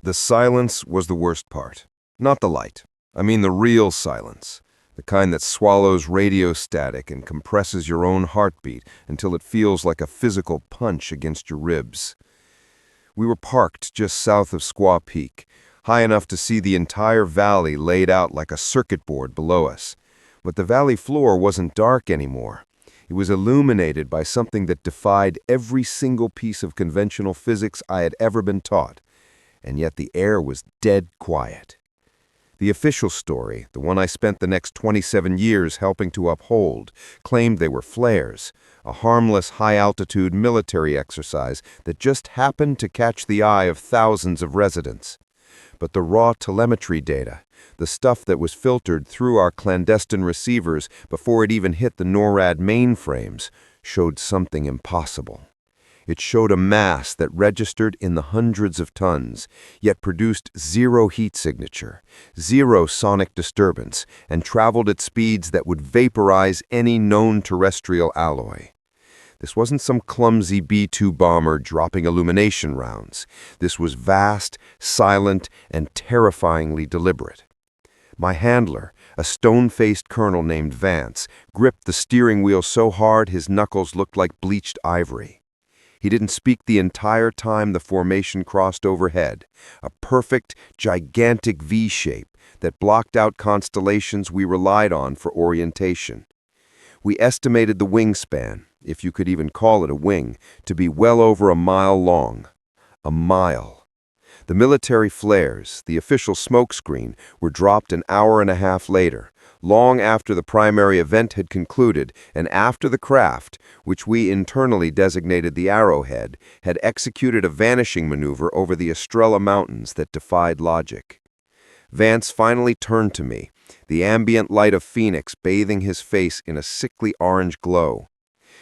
The silence was the worst part. Not the light. I mean the real silence. The kind that swallows radio static and compresses your own heartbeat until it feels like a physical punch against your ribs. We were parked just south of Squaw Peak, high enough to see the entire valley laid out like a circuit board below us. But the valley floor wasn't dark anymore. It was illuminated by something that defied every single piece of conventional physics I had ever been taught. And yet the air was dead quiet. The official story, the one I spent the next 27 years helping to uphold, claimed they were flares, a harmless high-altitude military exercise that just happened to catch the eye of thousands of residents. But the raw telemetry data, the stuff that was filtered through our clandestine receivers before it even hit the NORAD mainframes, showed something impossible. It showed a mass that registered in the hundreds of tons, yet produced zero heat signature, zero sonic disturbance, and traveled at speeds that would vaporize any known terrestrial alloy. This wasn't some clumsy B-2 bomber dropping illumination rounds. This was vast, silent, and terrifyingly deliberate. My handler, a stone-faced colonel named Vance, gripped the steering wheel so hard his knuckles looked like bleached ivory. He didn't speak the entire time the formation crossed overhead, a perfect, gigantic V-shape that blocked out constellations we relied on for orientation. We estimated the wingspan, if you could even call it a wing, to be well over a mile long. A mile. The military flares, the official smokescreen, were dropped an hour and a half later, long after the primary event had concluded and after the craft, which we internally designated the Arrowhead, had executed a vanishing maneuver over the Estrella Mountains that defied logic. Vance finally turned to me, the ambient light of Phoenix bathing his face in a sickly orange glow.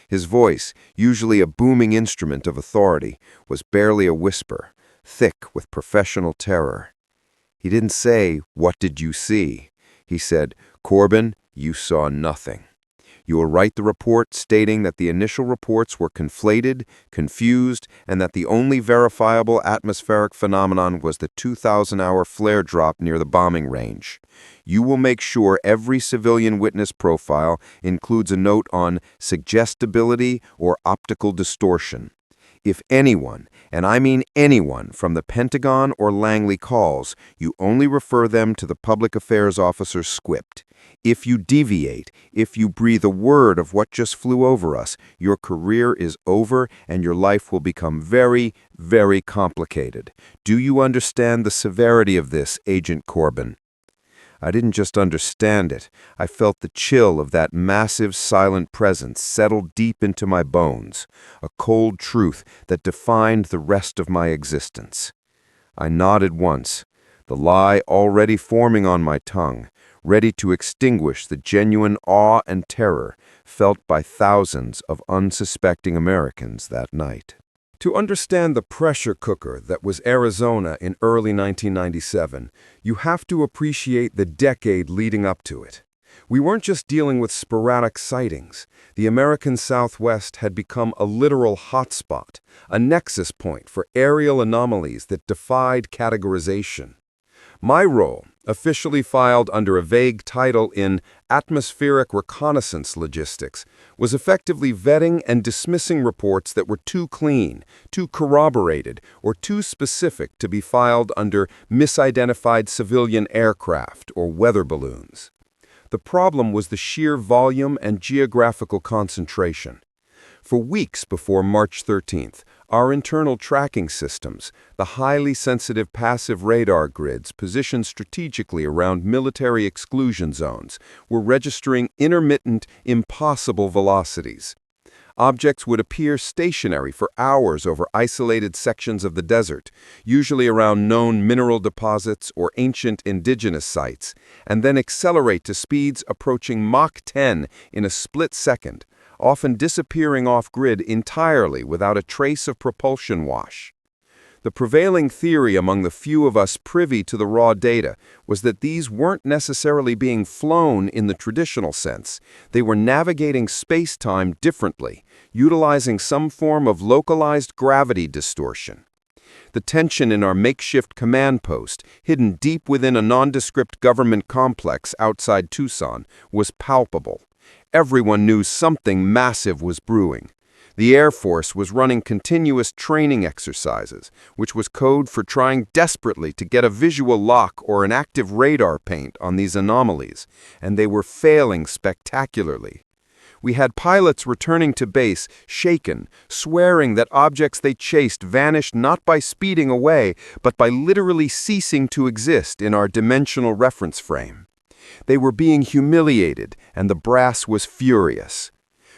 His voice, usually a booming instrument of authority, was barely a whisper, thick with professional terror. He didn't say, "What did you see?" He said, "Corbin, you saw nothing. You will write the report stating that the initial reports were conflated, confused, and that the only verifiable atmospheric phenomenon was the 2,000-hour flare drop near the bombing range. You will make sure every civilian witness profile includes a note on suggestibility or optical distortion. If anyone, and I mean anyone, from the Pentagon or Langley calls, you only refer them to the Public Affairs Officer's script. If you deviate, if you breathe a word of what just flew over us, your career is over and your life will become very, very complicated. Do you understand the severity of this, Agent Corbin?" I didn't just understand it. I felt the chill of that massive, silent presence settle deep into my bones, a cold truth that defined the rest of my existence. I nodded once, the lie already forming on my tongue, ready to extinguish the genuine awe and terror felt by thousands of unsuspecting Americans that night. To understand the pressure cooker that was Arizona in early 1997, you have to appreciate the decade leading up to it. We weren't just dealing with sporadic sightings. The American Southwest had become a literal hotspot, a nexus point for aerial anomalies that defied categorization. My role, officially filed under a vague title in Atmospheric Reconnaissance Logistics, was effectively vetting and dismissing reports that were too clean, too corroborated, or too specific to be filed under misidentified civilian aircraft or weather balloons. The problem was the sheer volume and geographical concentration. For weeks before March 13th, our internal tracking systems, the highly sensitive passive radar grids positioned strategically around military exclusion zones, were registering intermittent, impossible velocities. Objects would appear stationary for hours over isolated sections of the desert, usually around known mineral deposits or ancient indigenous sites, and then accelerate to speeds approaching Mach 10 in a split second, often disappearing off-grid entirely without a trace of propulsion wash. The prevailing theory among the few of us privy to the raw data was that these weren't necessarily being flown in the traditional sense. They were navigating space-time differently, utilizing some form of localized gravity distortion. The tension in our makeshift command post, hidden deep within a nondescript government complex outside Tucson, was palpable. Everyone knew something massive was brewing. The Air Force was running continuous training exercises, which was code for trying desperately to get a visual lock or an active radar paint on these anomalies, and they were failing spectacularly. We had pilots returning to base, shaken, swearing that objects they chased vanished not by speeding away, but by literally ceasing to exist in our dimensional reference frame. They were being humiliated, and the brass was furious.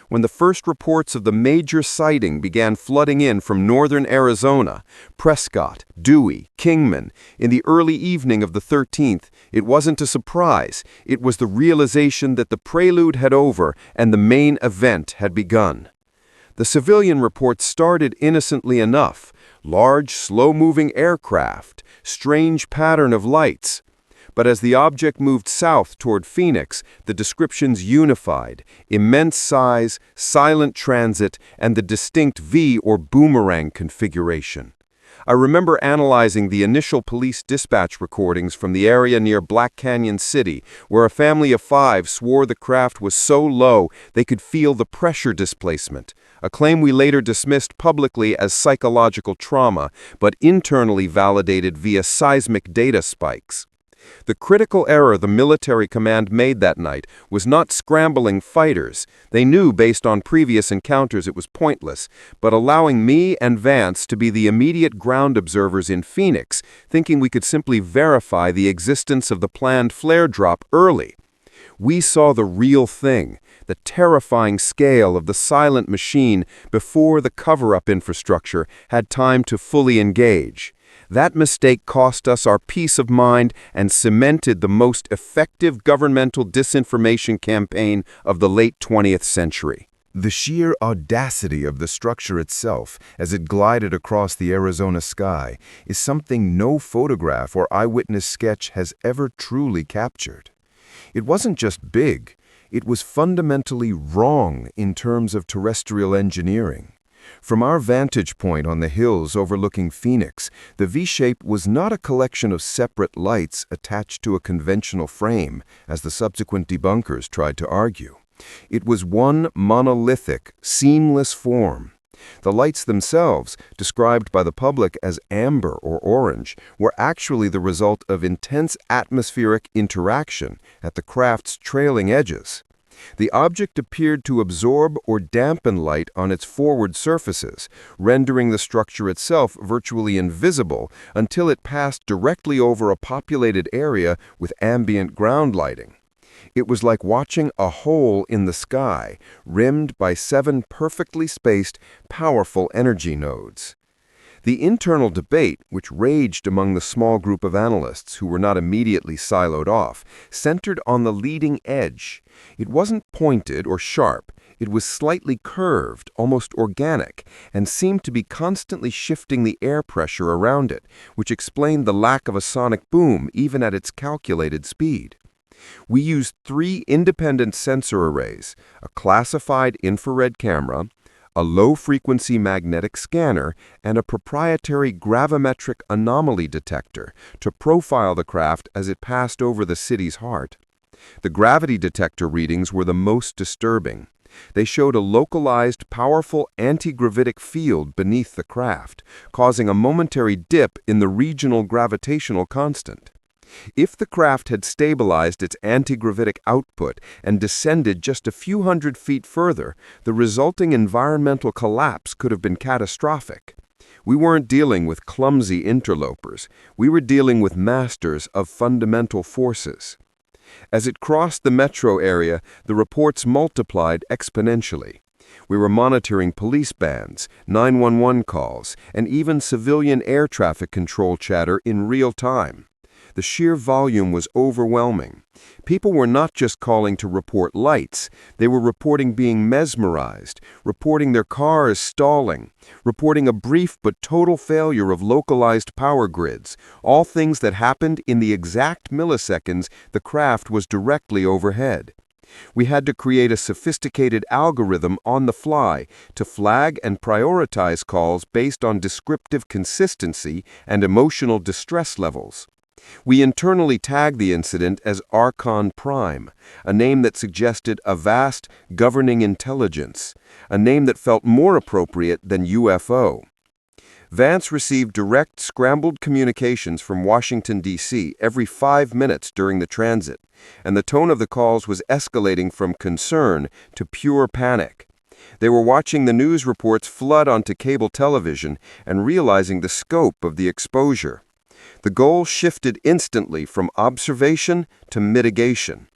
When the first reports of the major sighting began flooding in from northern Arizona, Prescott, Dewey, Kingman, in the early evening of the 13th, it wasn't a surprise. It was the realization that the prelude had over and the main event had begun. The civilian reports started innocently enough: large, slow-moving aircraft, strange pattern of lights. But as the object moved south toward Phoenix, the descriptions unified: immense size, silent transit, and the distinct V or boomerang configuration. I remember analyzing the initial police dispatch recordings from the area near Black Canyon City, where a family of 5 swore the craft was so low they could feel the pressure displacement, a claim we later dismissed publicly as psychological trauma, but internally validated via seismic data spikes. The critical error the military command made that night was not scrambling fighters. They knew based on previous encounters it was pointless, but allowing me and Vance to be the immediate ground observers in Phoenix, thinking we could simply verify the existence of the planned flare drop early. We saw the real thing, the terrifying scale of the silent machine before the cover-up infrastructure had time to fully engage. That mistake cost us our peace of mind and cemented the most effective governmental disinformation campaign of the late 20th century. The sheer audacity of the structure itself, as it glided across the Arizona sky, is something no photograph or eyewitness sketch has ever truly captured. It wasn't just big, it was fundamentally wrong in terms of terrestrial engineering. From our vantage point on the hills overlooking Phoenix, the V-shape was not a collection of separate lights attached to a conventional frame, as the subsequent debunkers tried to argue. It was one monolithic, seamless form. The lights themselves, described by the public as amber or orange, were actually the result of intense atmospheric interaction at the craft's trailing edges. The object appeared to absorb or dampen light on its forward surfaces, rendering the structure itself virtually invisible until it passed directly over a populated area with ambient ground lighting. It was like watching a hole in the sky, rimmed by 7 perfectly spaced, powerful energy nodes. The internal debate, which raged among the small group of analysts who were not immediately siloed off, centered on the leading edge. It wasn't pointed or sharp. It was slightly curved, almost organic, and seemed to be constantly shifting the air pressure around it, which explained the lack of a sonic boom even at its calculated speed. We used 3 independent sensor arrays: a classified infrared camera, a low-frequency magnetic scanner, and a proprietary gravimetric anomaly detector to profile the craft as it passed over the city's heart. The gravity detector readings were the most disturbing. They showed a localized, powerful anti-gravitic field beneath the craft, causing a momentary dip in the regional gravitational constant. If the craft had stabilized its anti-gravitic output and descended just a few hundred feet further, the resulting environmental collapse could have been catastrophic. We weren't dealing with clumsy interlopers. We were dealing with masters of fundamental forces. As it crossed the metro area, the reports multiplied exponentially. We were monitoring police bands, 911 calls, and even civilian air traffic control chatter in real time. The sheer volume was overwhelming. People were not just calling to report lights. They were reporting being mesmerized, reporting their cars stalling, reporting a brief but total failure of localized power grids, all things that happened in the exact milliseconds the craft was directly overhead. We had to create a sophisticated algorithm on the fly to flag and prioritize calls based on descriptive consistency and emotional distress levels. We internally tagged the incident as Archon Prime, a name that suggested a vast, governing intelligence, a name that felt more appropriate than UFO. Vance received direct, scrambled communications from Washington, D.C. every 5 minutes during the transit, and the tone of the calls was escalating from concern to pure panic. They were watching the news reports flood onto cable television and realizing the scope of the exposure. The goal shifted instantly from observation to mitigation.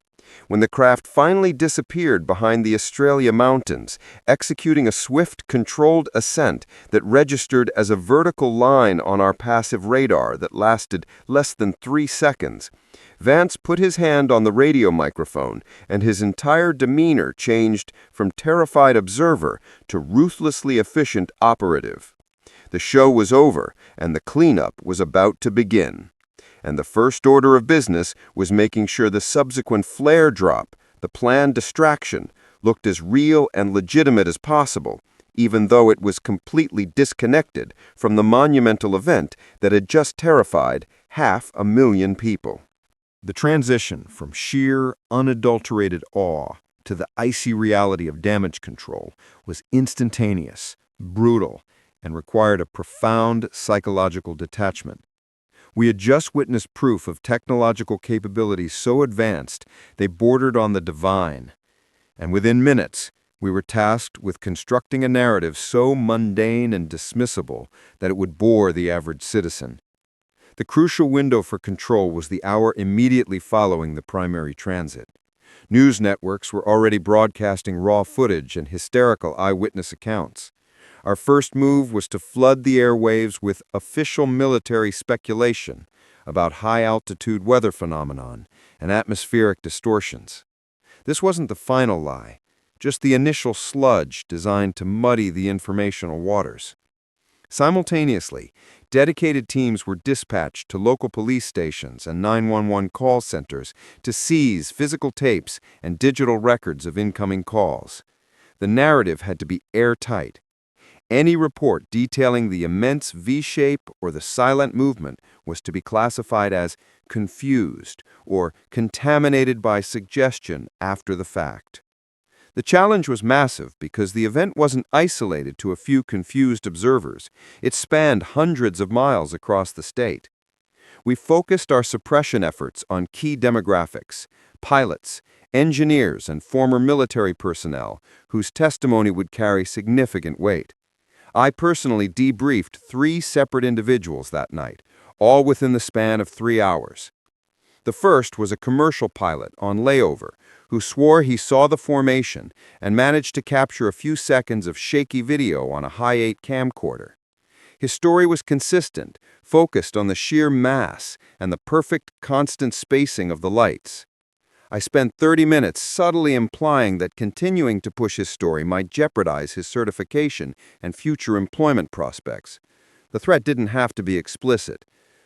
When the craft finally disappeared behind the Australia mountains, executing a swift, controlled ascent that registered as a vertical line on our passive radar that lasted less than 3 seconds, Vance put his hand on the radio microphone, and his entire demeanor changed from terrified observer to ruthlessly efficient operative. The show was over, and the cleanup was about to begin. And the first order of business was making sure the subsequent flare drop, the planned distraction, looked as real and legitimate as possible, even though it was completely disconnected from the monumental event that had just terrified 500,000 people. The transition from sheer, unadulterated awe to the icy reality of damage control was instantaneous, brutal, and required a profound psychological detachment. We had just witnessed proof of technological capabilities so advanced they bordered on the divine. And within minutes, we were tasked with constructing a narrative so mundane and dismissible that it would bore the average citizen. The crucial window for control was the hour immediately following the primary transit. News networks were already broadcasting raw footage and hysterical eyewitness accounts. Our first move was to flood the airwaves with official military speculation about high-altitude weather phenomenon and atmospheric distortions. This wasn't the final lie, just the initial sludge designed to muddy the informational waters. Simultaneously, dedicated teams were dispatched to local police stations and 911 call centers to seize physical tapes and digital records of incoming calls. The narrative had to be airtight. Any report detailing the immense V-shape or the silent movement was to be classified as confused or contaminated by suggestion after the fact. The challenge was massive because the event wasn't isolated to a few confused observers. It spanned hundreds of miles across the state. We focused our suppression efforts on key demographics, pilots, engineers, and former military personnel whose testimony would carry significant weight. I personally debriefed 3 separate individuals that night, all within the span of 3 hours. The first was a commercial pilot on layover who swore he saw the formation and managed to capture a few seconds of shaky video on a high-8 camcorder. His story was consistent, focused on the sheer mass and the perfect, constant spacing of the lights. I spent 30 minutes subtly implying that continuing to push his story might jeopardize his certification and future employment prospects. The threat didn't have to be explicit.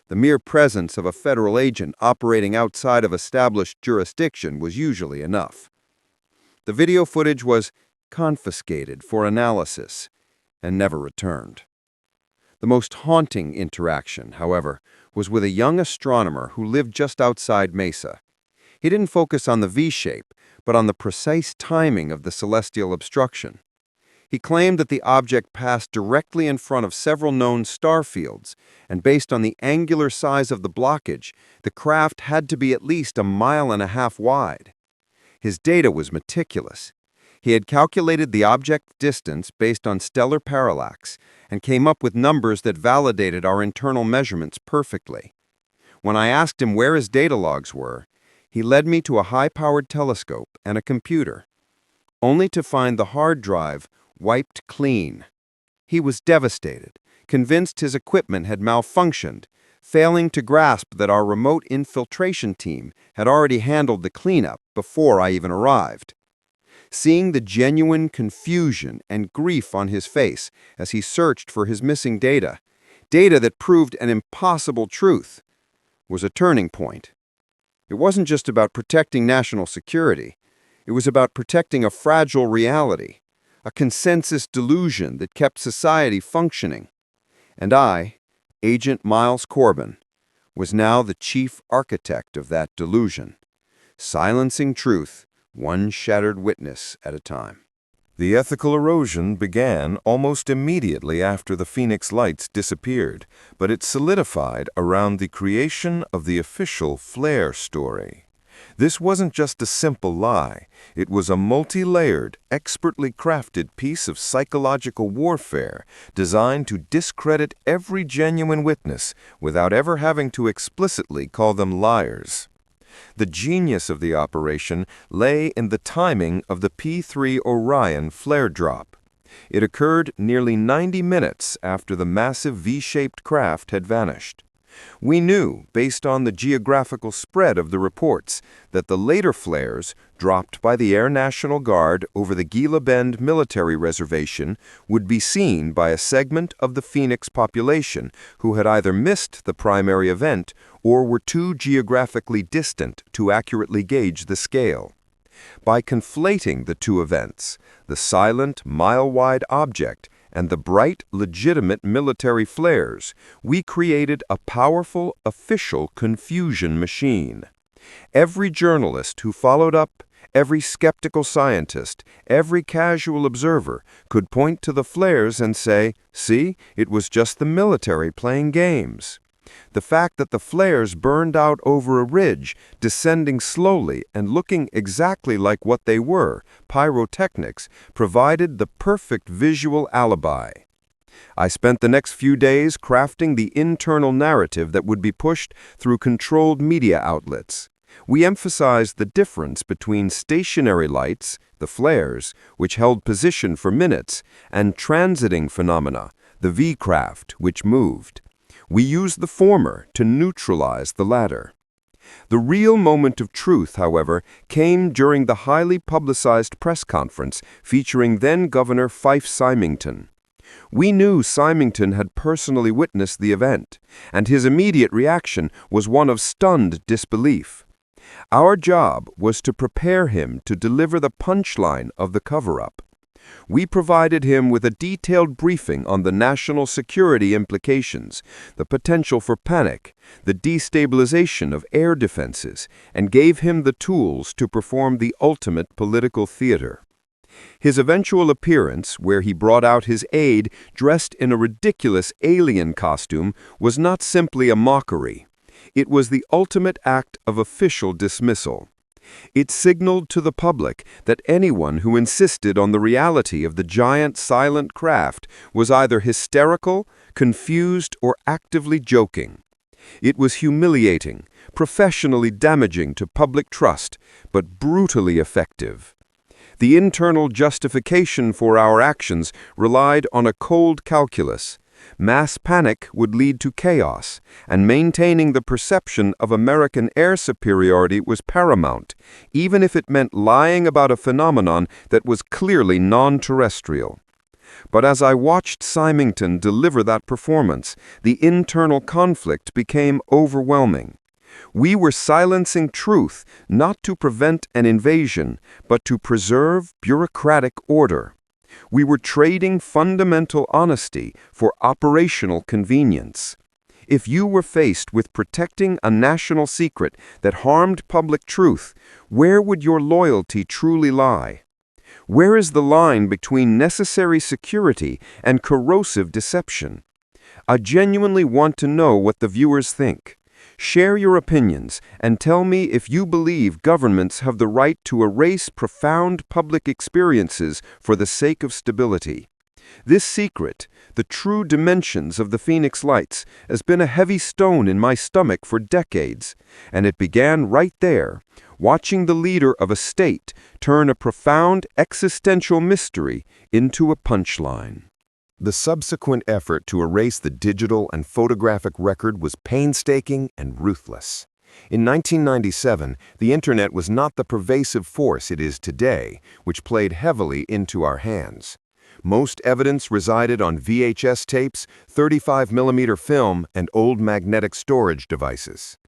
The mere presence of a federal agent operating outside of established jurisdiction was usually enough. The video footage was confiscated for analysis and never returned. The most haunting interaction, however, was with a young astronomer who lived just outside Mesa. He didn't focus on the V-shape, but on the precise timing of the celestial obstruction. He claimed that the object passed directly in front of several known star fields, and based on the angular size of the blockage, the craft had to be at least 1.5 miles wide. His data was meticulous. He had calculated the object distance based on stellar parallax and came up with numbers that validated our internal measurements perfectly. When I asked him where his data logs were, he led me to a high-powered telescope and a computer, only to find the hard drive wiped clean. He was devastated, convinced his equipment had malfunctioned, failing to grasp that our remote infiltration team had already handled the cleanup before I even arrived. Seeing the genuine confusion and grief on his face as he searched for his missing data that proved an impossible truth, was a turning point. It wasn't just about protecting national security. It was about protecting a fragile reality, a consensus delusion that kept society functioning. And I, Agent Miles Corbin, was now the chief architect of that delusion, silencing truth, one shattered witness at a time. The ethical erosion began almost immediately after the Phoenix Lights disappeared, but it solidified around the creation of the official flare story. This wasn't just a simple lie. It was a multi-layered, expertly crafted piece of psychological warfare designed to discredit every genuine witness without ever having to explicitly call them liars. The genius of the operation lay in the timing of the P3 Orion flare drop. It occurred nearly 90 minutes after the massive V-shaped craft had vanished. We knew, based on the geographical spread of the reports, that the later flares, dropped by the Air National Guard over the Gila Bend Military Reservation, would be seen by a segment of the Phoenix population who had either missed the primary event or were too geographically distant to accurately gauge the scale. By conflating the two events, the silent, mile-wide object and the bright, legitimate military flares, we created a powerful, official confusion machine. Every journalist who followed up, every skeptical scientist, every casual observer could point to the flares and say, "See, it was just the military playing games." The fact that the flares burned out over a ridge, descending slowly and looking exactly like what they were, pyrotechnics, provided the perfect visual alibi. I spent the next few days crafting the internal narrative that would be pushed through controlled media outlets. We emphasized the difference between stationary lights, the flares, which held position for minutes, and transiting phenomena, the V-craft, which moved. We used the former to neutralize the latter. The real moment of truth, however, came during the highly publicized press conference featuring then-Governor Fife Symington. We knew Symington had personally witnessed the event, and his immediate reaction was one of stunned disbelief. Our job was to prepare him to deliver the punchline of the cover-up. We provided him with a detailed briefing on the national security implications, the potential for panic, the destabilization of air defenses, and gave him the tools to perform the ultimate political theater. His eventual appearance, where he brought out his aide dressed in a ridiculous alien costume, was not simply a mockery. It was the ultimate act of official dismissal. It signaled to the public that anyone who insisted on the reality of the giant silent craft was either hysterical, confused, or actively joking. It was humiliating, professionally damaging to public trust, but brutally effective. The internal justification for our actions relied on a cold calculus. Mass panic would lead to chaos, and maintaining the perception of American air superiority was paramount, even if it meant lying about a phenomenon that was clearly non-terrestrial. But as I watched Symington deliver that performance, the internal conflict became overwhelming. We were silencing truth not to prevent an invasion, but to preserve bureaucratic order. We were trading fundamental honesty for operational convenience. If you were faced with protecting a national secret that harmed public truth, where would your loyalty truly lie? Where is the line between necessary security and corrosive deception? I genuinely want to know what the viewers think. Share your opinions and tell me if you believe governments have the right to erase profound public experiences for the sake of stability. This secret, the true dimensions of the Phoenix Lights, has been a heavy stone in my stomach for decades, and it began right there, watching the leader of a state turn a profound existential mystery into a punchline. The subsequent effort to erase the digital and photographic record was painstaking and ruthless. In 1997, the Internet was not the pervasive force it is today, which played heavily into our hands. Most evidence resided on VHS tapes, 35mm film, and old magnetic storage devices.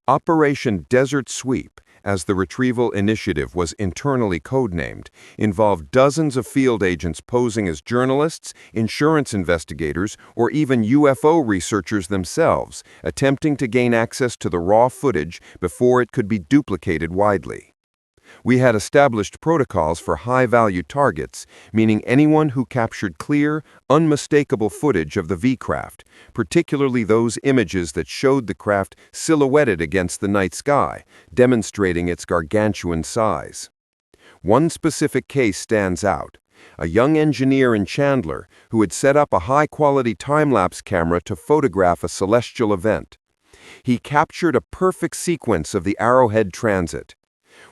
Operation Desert Sweep, as the retrieval initiative was internally codenamed, involved dozens of field agents posing as journalists, insurance investigators, or even UFO researchers themselves, attempting to gain access to the raw footage before it could be duplicated widely. We had established protocols for high-value targets, meaning anyone who captured clear, unmistakable footage of the V-craft, particularly those images that showed the craft silhouetted against the night sky, demonstrating its gargantuan size. One specific case stands out: a young engineer in Chandler who had set up a high-quality time-lapse camera to photograph a celestial event. He captured a perfect sequence of the Arrowhead transit.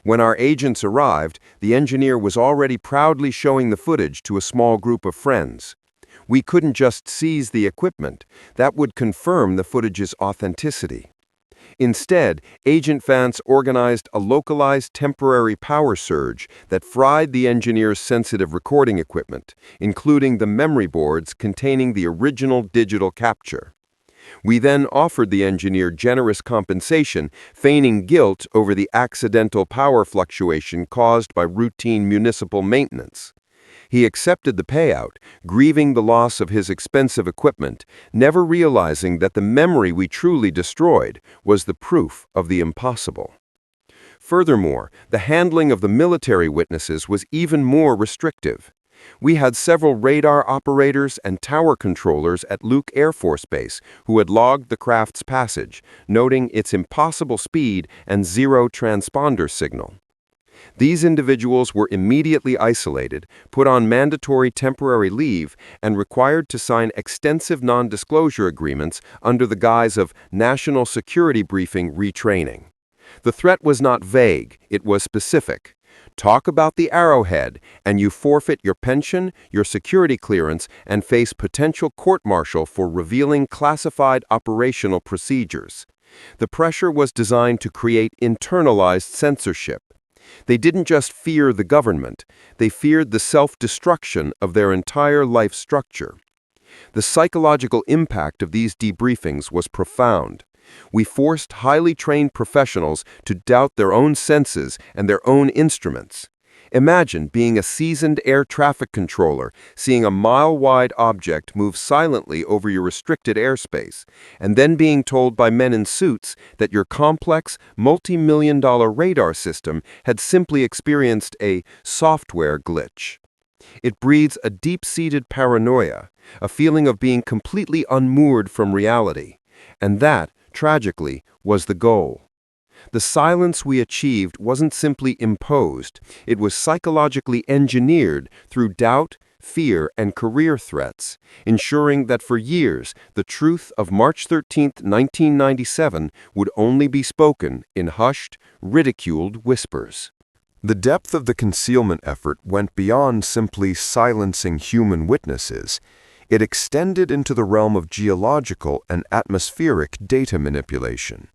When our agents arrived, the engineer was already proudly showing the footage to a small group of friends. We couldn't just seize the equipment. That would confirm the footage's authenticity. Instead, Agent Vance organized a localized temporary power surge that fried the engineer's sensitive recording equipment, including the memory boards containing the original digital capture. We then offered the engineer generous compensation, feigning guilt over the accidental power fluctuation caused by routine municipal maintenance. He accepted the payout, grieving the loss of his expensive equipment, never realizing that the memory we truly destroyed was the proof of the impossible. Furthermore, the handling of the military witnesses was even more restrictive. We had several radar operators and tower controllers at Luke Air Force Base who had logged the craft's passage, noting its impossible speed and zero transponder signal. These individuals were immediately isolated, put on mandatory temporary leave, and required to sign extensive non-disclosure agreements under the guise of national security briefing retraining. The threat was not vague, it was specific. Talk about the Arrowhead, and you forfeit your pension, your security clearance, and face potential court-martial for revealing classified operational procedures. The pressure was designed to create internalized censorship. They didn't just fear the government, they feared the self-destruction of their entire life structure. The psychological impact of these debriefings was profound. We forced highly trained professionals to doubt their own senses and their own instruments. Imagine being a seasoned air traffic controller, seeing a mile-wide object move silently over your restricted airspace, and then being told by men in suits that your complex, multi-million-dollar radar system had simply experienced a software glitch. It breeds a deep-seated paranoia, a feeling of being completely unmoored from reality. And that, tragically, was the goal. The silence we achieved wasn't simply imposed, it was psychologically engineered through doubt, fear, and career threats, ensuring that for years the truth of March 13, 1997 would only be spoken in hushed, ridiculed whispers. The depth of the concealment effort went beyond simply silencing human witnesses. It extended into the realm of geological and atmospheric data manipulation.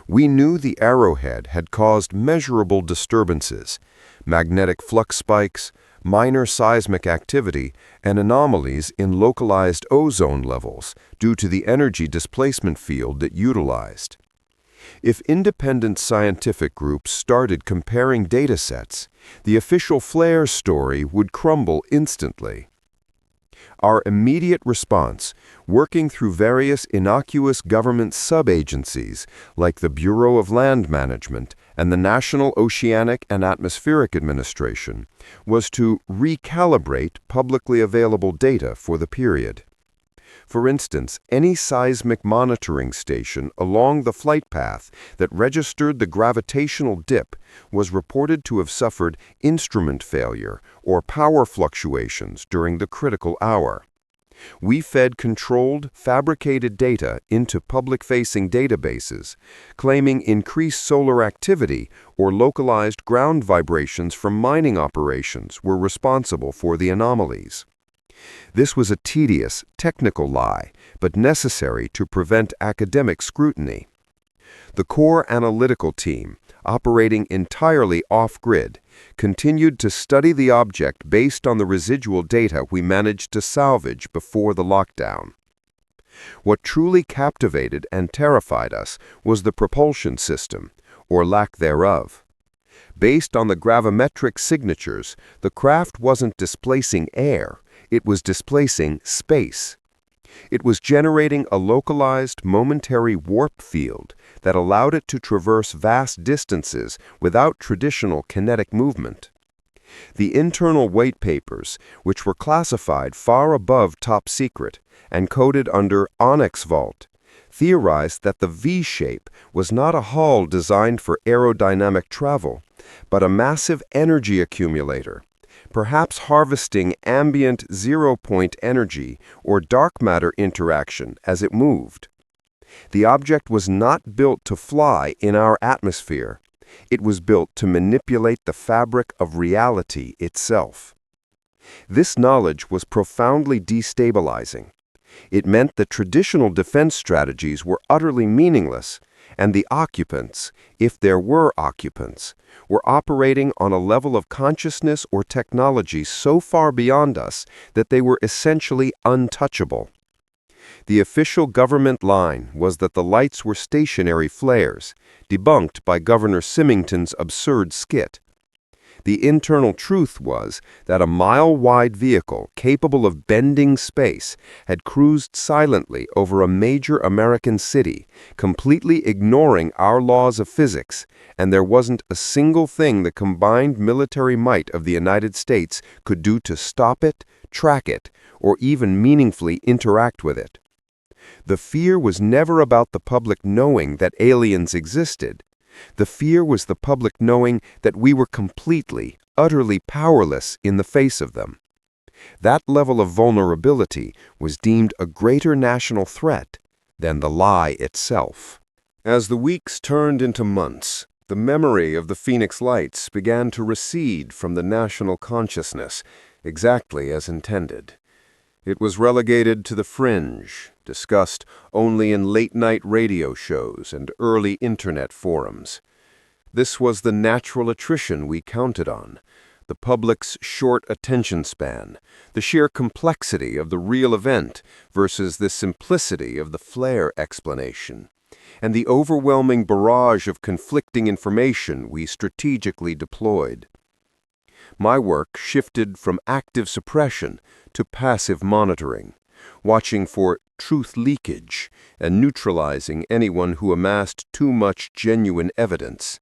We knew the Arrowhead had caused measurable disturbances, magnetic flux spikes, minor seismic activity, and anomalies in localized ozone levels due to the energy displacement field it utilized. If independent scientific groups started comparing datasets, the official flare story would crumble instantly. Our immediate response, working through various innocuous government sub-agencies like the Bureau of Land Management and the National Oceanic and Atmospheric Administration, was to recalibrate publicly available data for the period. For instance, any seismic monitoring station along the flight path that registered the gravitational dip was reported to have suffered instrument failure or power fluctuations during the critical hour. We fed controlled, fabricated data into public-facing databases, claiming increased solar activity or localized ground vibrations from mining operations were responsible for the anomalies. This was a tedious, technical lie, but necessary to prevent academic scrutiny. The core analytical team, operating entirely off-grid, continued to study the object based on the residual data we managed to salvage before the lockdown. What truly captivated and terrified us was the propulsion system, or lack thereof. Based on the gravimetric signatures, the craft wasn't displacing air, it was displacing space. It was generating a localized, momentary warp field that allowed it to traverse vast distances without traditional kinetic movement. The internal white papers, which were classified far above top secret and coded under Onyx Vault, theorized that the V-shape was not a hull designed for aerodynamic travel, but a massive energy accumulator, perhaps harvesting ambient zero-point energy or dark matter interaction as it moved. The object was not built to fly in our atmosphere. It was built to manipulate the fabric of reality itself. This knowledge was profoundly destabilizing. It meant that traditional defense strategies were utterly meaningless, and the occupants, if there were occupants, were operating on a level of consciousness or technology so far beyond us that they were essentially untouchable. The official government line was that the lights were stationary flares, debunked by Governor Symington's absurd skit. The internal truth was that a mile-wide vehicle capable of bending space had cruised silently over a major American city, completely ignoring our laws of physics, and there wasn't a single thing the combined military might of the United States could do to stop it, track it, or even meaningfully interact with it. The fear was never about the public knowing that aliens existed. The fear was the public knowing that we were completely, utterly powerless in the face of them. That level of vulnerability was deemed a greater national threat than the lie itself. As the weeks turned into months, the memory of the Phoenix Lights began to recede from the national consciousness, exactly as intended. It was relegated to the fringe, discussed only in late-night radio shows and early internet forums. This was the natural attrition we counted on, the public's short attention span, the sheer complexity of the real event versus the simplicity of the flare explanation, and the overwhelming barrage of conflicting information we strategically deployed. My work shifted from active suppression to passive monitoring, watching for truth leakage and neutralizing anyone who amassed too much genuine evidence.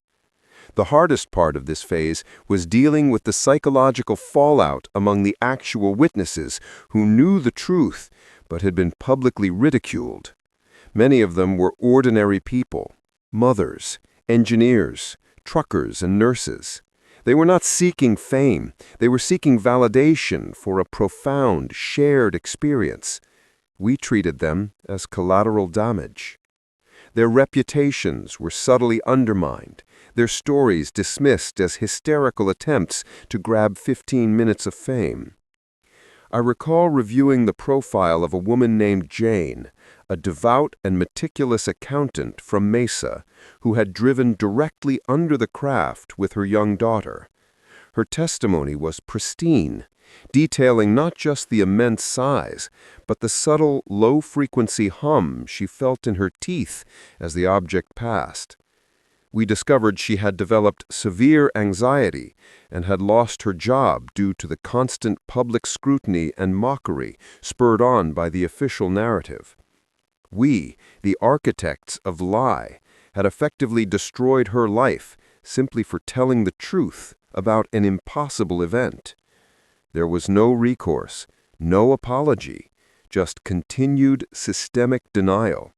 The hardest part of this phase was dealing with the psychological fallout among the actual witnesses who knew the truth but had been publicly ridiculed. Many of them were ordinary people, mothers, engineers, truckers, and nurses. They were not seeking fame. They were seeking validation for a profound, shared experience. We treated them as collateral damage. Their reputations were subtly undermined, their stories dismissed as hysterical attempts to grab 15 minutes of fame. I recall reviewing the profile of a woman named Jane, a devout and meticulous accountant from Mesa, who had driven directly under the craft with her young daughter. Her testimony was pristine, detailing not just the immense size, but the subtle, low-frequency hum she felt in her teeth as the object passed. We discovered she had developed severe anxiety and had lost her job due to the constant public scrutiny and mockery spurred on by the official narrative. We, the architects of lie, had effectively destroyed her life simply for telling the truth about an impossible event. There was no recourse, no apology, just continued systemic denial.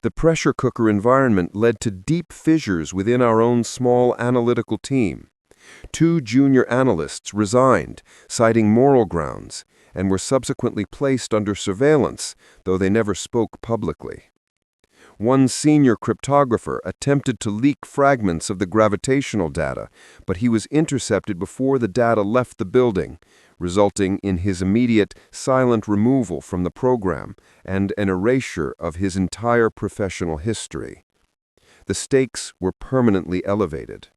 The pressure cooker environment led to deep fissures within our own small analytical team. 2 junior analysts resigned, citing moral grounds, and were subsequently placed under surveillance, though they never spoke publicly. One senior cryptographer attempted to leak fragments of the gravitational data, but he was intercepted before the data left the building, resulting in his immediate, silent removal from the program and an erasure of his entire professional history. The stakes were permanently elevated.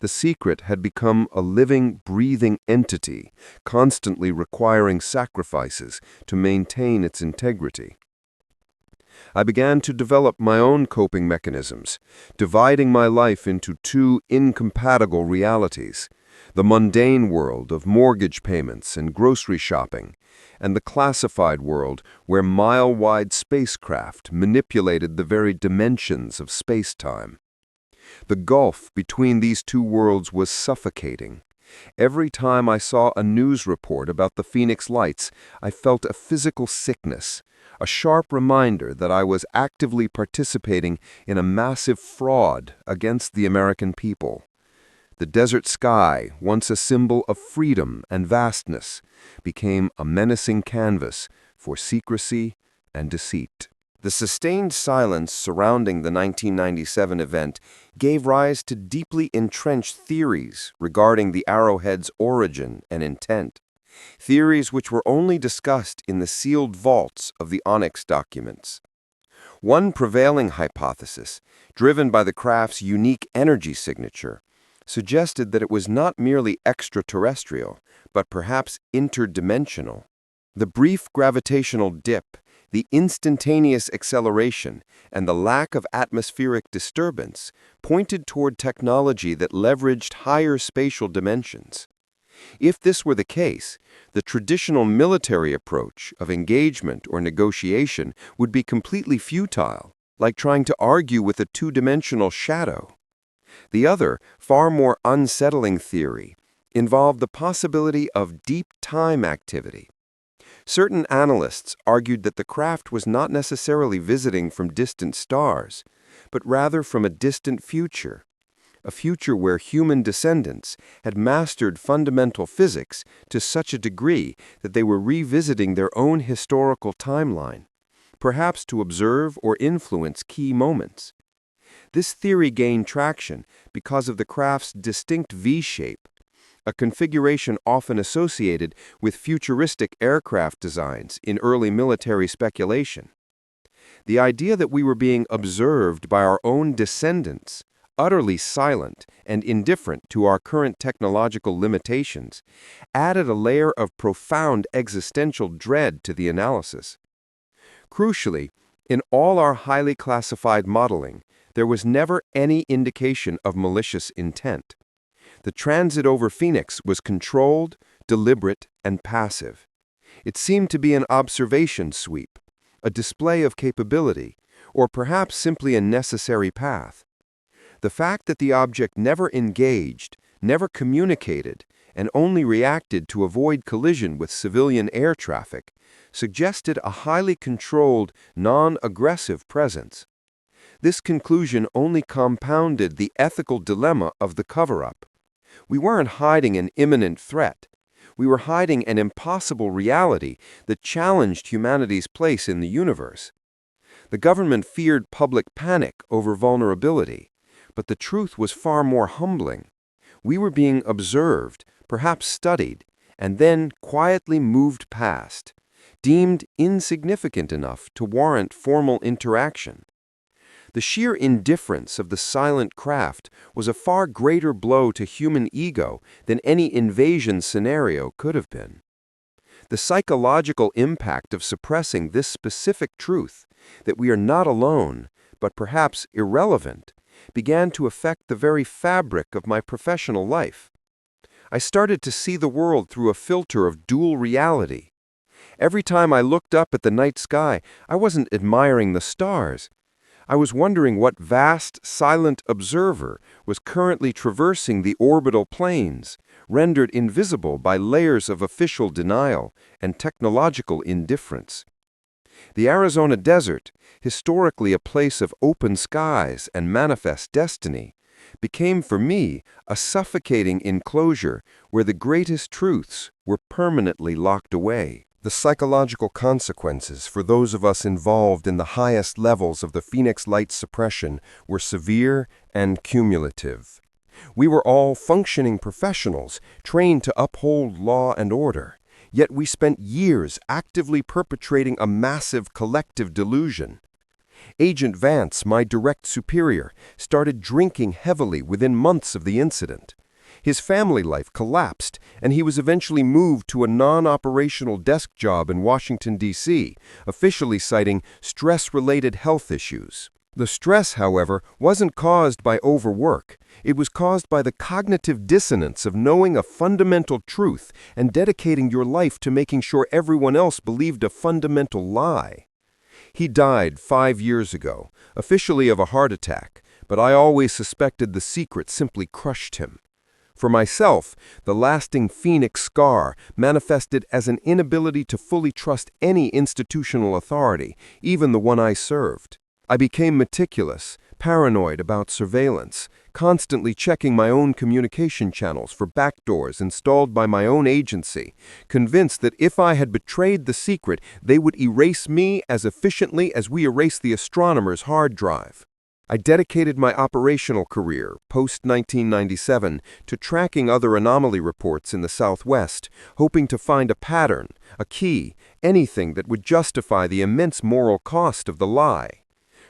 The secret had become a living, breathing entity, constantly requiring sacrifices to maintain its integrity. I began to develop my own coping mechanisms, dividing my life into two incompatible realities: the mundane world of mortgage payments and grocery shopping, and the classified world where mile-wide spacecraft manipulated the very dimensions of space-time. The gulf between these two worlds was suffocating. Every time I saw a news report about the Phoenix Lights, I felt a physical sickness, a sharp reminder that I was actively participating in a massive fraud against the American people. The desert sky, once a symbol of freedom and vastness, became a menacing canvas for secrecy and deceit. The sustained silence surrounding the 1997 event gave rise to deeply entrenched theories regarding the arrowhead's origin and intent, theories which were only discussed in the sealed vaults of the Onyx documents. One prevailing hypothesis, driven by the craft's unique energy signature, suggested that it was not merely extraterrestrial, but perhaps interdimensional. The brief gravitational dip, the instantaneous acceleration, and the lack of atmospheric disturbance pointed toward technology that leveraged higher spatial dimensions. If this were the case, the traditional military approach of engagement or negotiation would be completely futile, like trying to argue with a two-dimensional shadow. The other, far more unsettling theory involved the possibility of deep time activity. Certain analysts argued that the craft was not necessarily visiting from distant stars, but rather from a distant future, a future where human descendants had mastered fundamental physics to such a degree that they were revisiting their own historical timeline, perhaps to observe or influence key moments. This theory gained traction because of the craft's distinct V-shape, a configuration often associated with futuristic aircraft designs in early military speculation. The idea that we were being observed by our own descendants, utterly silent and indifferent to our current technological limitations, added a layer of profound existential dread to the analysis. Crucially, in all our highly classified modeling, there was never any indication of malicious intent. The transit over Phoenix was controlled, deliberate, and passive. It seemed to be an observation sweep, a display of capability, or perhaps simply a necessary path. The fact that the object never engaged, never communicated, and only reacted to avoid collision with civilian air traffic suggested a highly controlled, non-aggressive presence. This conclusion only compounded the ethical dilemma of the cover-up. We weren't hiding an imminent threat. We were hiding an impossible reality that challenged humanity's place in the universe. The government feared public panic over vulnerability, but the truth was far more humbling. We were being observed, perhaps studied, and then quietly moved past, deemed insignificant enough to warrant formal interaction. The sheer indifference of the silent craft was a far greater blow to human ego than any invasion scenario could have been. The psychological impact of suppressing this specific truth, that we are not alone, but perhaps irrelevant, began to affect the very fabric of my professional life. I started to see the world through a filter of dual reality. Every time I looked up at the night sky, I wasn't admiring the stars. I was wondering what vast, silent observer was currently traversing the orbital planes, rendered invisible by layers of official denial and technological indifference. The Arizona desert, historically a place of open skies and manifest destiny, became for me a suffocating enclosure where the greatest truths were permanently locked away. The psychological consequences for those of us involved in the highest levels of the Phoenix Light suppression were severe and cumulative. We were all functioning professionals trained to uphold law and order, yet we spent years actively perpetrating a massive collective delusion. Agent Vance, my direct superior, started drinking heavily within months of the incident. His family life collapsed, and he was eventually moved to a non-operational desk job in Washington, D.C., officially citing stress-related health issues. The stress, however, wasn't caused by overwork. It was caused by the cognitive dissonance of knowing a fundamental truth and dedicating your life to making sure everyone else believed a fundamental lie. He died 5 years ago, officially of a heart attack, but I always suspected the secret simply crushed him. For myself, the lasting phoenix scar manifested as an inability to fully trust any institutional authority, even the one I served. I became meticulous, paranoid about surveillance, constantly checking my own communication channels for backdoors installed by my own agency, convinced that if I had betrayed the secret, they would erase me as efficiently as we erase the astronomer's hard drive. I dedicated my operational career, post-1997, to tracking other anomaly reports in the Southwest, hoping to find a pattern, a key, anything that would justify the immense moral cost of the lie.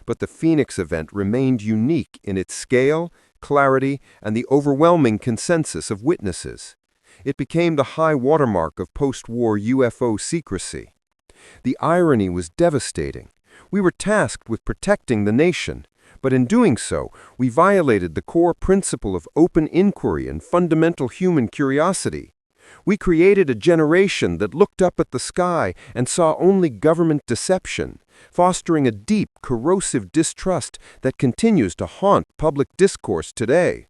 But the Phoenix event remained unique in its scale, clarity, and the overwhelming consensus of witnesses. It became the high watermark of post-war UFO secrecy. The irony was devastating. We were tasked with protecting the nation, but in doing so, we violated the core principle of open inquiry and fundamental human curiosity. We created a generation that looked up at the sky and saw only government deception, fostering a deep, corrosive distrust that continues to haunt public discourse today.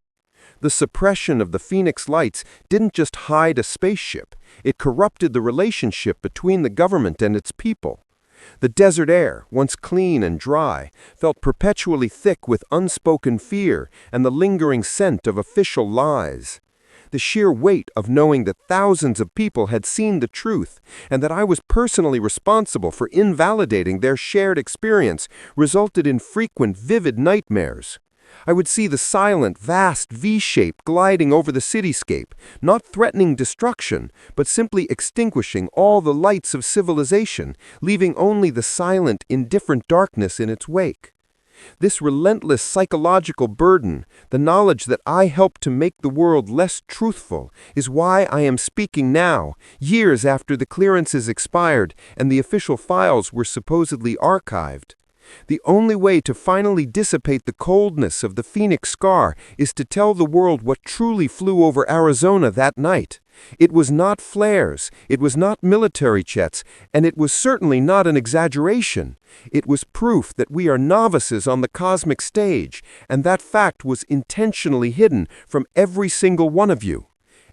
The suppression of the Phoenix Lights didn't just hide a spaceship, it corrupted the relationship between the government and its people. The desert air, once clean and dry, felt perpetually thick with unspoken fear and the lingering scent of official lies. The sheer weight of knowing that thousands of people had seen the truth and that I was personally responsible for invalidating their shared experience resulted in frequent, vivid nightmares. I would see the silent, vast V-shape gliding over the cityscape, not threatening destruction, but simply extinguishing all the lights of civilization, leaving only the silent, indifferent darkness in its wake. This relentless psychological burden, the knowledge that I helped to make the world less truthful, is why I am speaking now, years after the clearances expired and the official files were supposedly archived. The only way to finally dissipate the coldness of the Phoenix scar is to tell the world what truly flew over Arizona that night. It was not flares, it was not military jets, and it was certainly not an exaggeration. It was proof that we are novices on the cosmic stage, and that fact was intentionally hidden from every single one of you.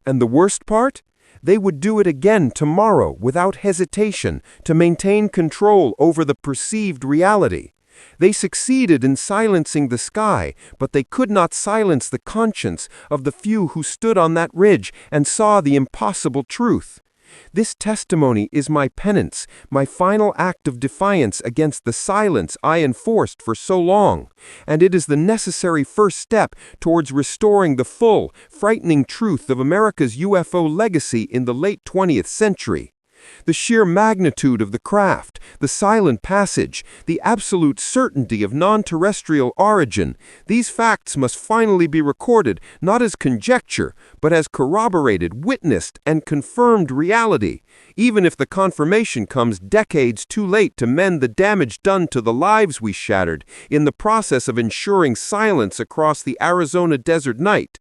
And the worst part? They would do it again tomorrow without hesitation to maintain control over the perceived reality. They succeeded in silencing the sky, but they could not silence the conscience of the few who stood on that ridge and saw the impossible truth. This testimony is my penance, my final act of defiance against the silence I enforced for so long, and it is the necessary first step towards restoring the full, frightening truth of America's UFO legacy in the late 20th century. The sheer magnitude of the craft, the silent passage, the absolute certainty of non-terrestrial origin, these facts must finally be recorded not as conjecture, but as corroborated, witnessed, and confirmed reality, even if the confirmation comes decades too late to mend the damage done to the lives we shattered in the process of ensuring silence across the Arizona desert night.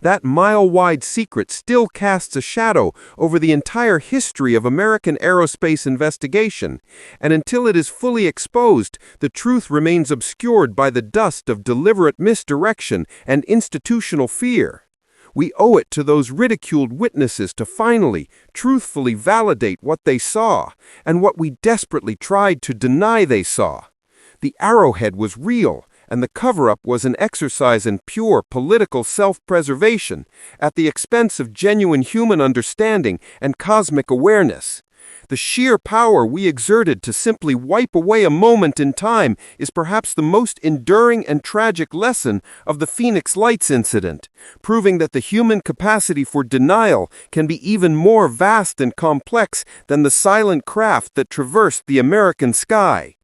That mile-wide secret still casts a shadow over the entire history of American aerospace investigation, and until it is fully exposed, the truth remains obscured by the dust of deliberate misdirection and institutional fear. We owe it to those ridiculed witnesses to finally, truthfully validate what they saw, and what we desperately tried to deny they saw. The arrowhead was real, and the cover-up was an exercise in pure political self-preservation at the expense of genuine human understanding and cosmic awareness. The sheer power we exerted to simply wipe away a moment in time is perhaps the most enduring and tragic lesson of the Phoenix Lights incident, proving that the human capacity for denial can be even more vast and complex than the silent craft that traversed the American sky.